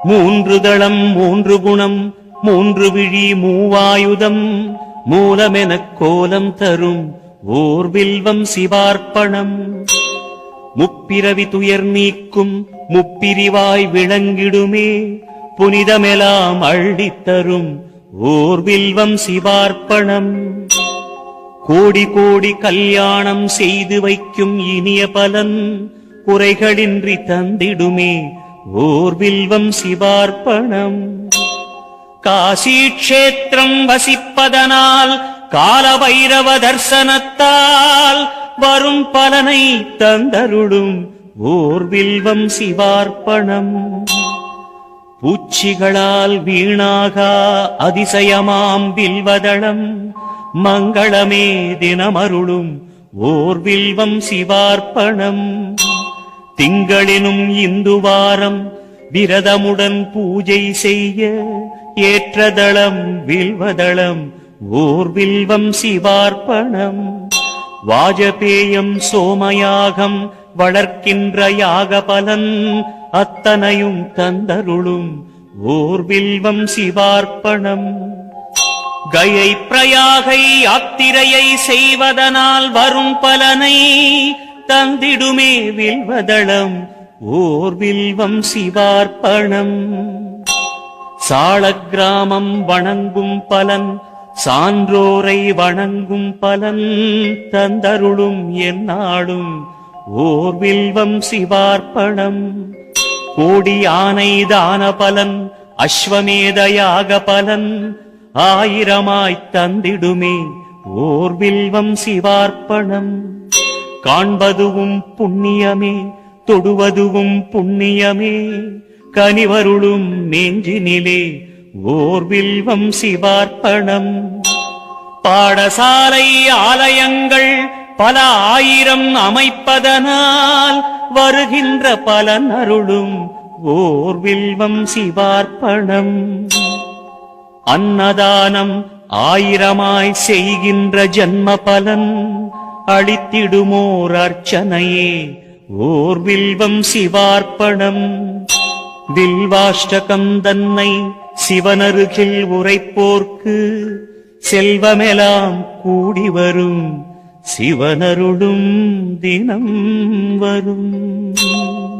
மூன்று தளம் மூன்று குணம் மூன்று விழி மூவாயுதம் மூலமெனக் கோலம் தரும் ஓர் வில்வம் சிவார்ப்பணம். முப்பிரவி துயர் நீக்கும் முப்பிரிவாய் விளங்கிடுமே புனிதமெலாம் அள்ளித்தரும் ஓர் வில்வம் சிவார்ப்பணம். கோடி கோடி கல்யாணம் செய்து வைக்கும் இனிய பலன் குறைகளின்றி தந்திடுமே ஓர் வில்வம் சிவார்ப்பணம். காசி க்ஷேத்திரம் வசிப்பதனால் கால பைரவ தர்சனத்தால் வரும் பலனை தந்தருளும் ஓர் வில்வம் சிவார்ப்பணம். பூச்சிகளால் வீணாகா அதிசயமாம் வில்வதளம் மங்களமே தினமருளும் ஓர் வில்வம் சிவார்ப்பணம். திங்களினும் இந்துவாரம் விரதமுடன் பூஜை செய்ய ஏற்றதளம் வில்வதளம் ஓர் வில்வம் சிவார்ப்பணம். வாஜபேயம் சோமயாகம் வளர்க்கின்ற யாக பலன் அத்தனையும் தந்தருளும் ஓர் வில்வம் சிவார்ப்பணம். கயை பிரயாகை யாத்திரையை செய்வதனால் வரும் பலனை தந்திடுமே வில்வதளம் ஓர் வில்வம் சிவார்ப்பணம். சாளக்கிராமம் வணங்கும் பலன் சான்றோரை வணங்கும் பலன் தந்தருளும் எந்நாளும் ஓர் வில்வம் சிவார்ப்பணம். கோடி ஆனை தான பலன் அஸ்வமேதயாக பலன் ஆயிரமாய்த் தந்திடுமே ஓர் வில்வம் சிவார்ப்பணம். காண்பதுவும் புண்ணியமே தொடுவதுவும் புண்ணியமே கனிவருளும் நெஞ்சினிலே ஓர் வில்வம் சிவார்ப்பணம். பாடசாலை ஆலயங்கள் பல ஆயிரம் அமைப்பதனால் வருகின்ற பலன் அருளும் ஓர் வில்வம் சிவார்ப்பணம். அன்னதானம் ஆயிரமாய் செய்கின்ற ஜன்ம பலன் அளித்திடுமோர் அர்ச்சனையே ஓர் வில்வம் சிவார்ப்பணம். வில்வாஷ்டகம் தன்னை சிவனருகில் உரைப்போர்க்கு செல்வமெலாம் கூடி வரும் சிவனருளும் தினம் வரும்.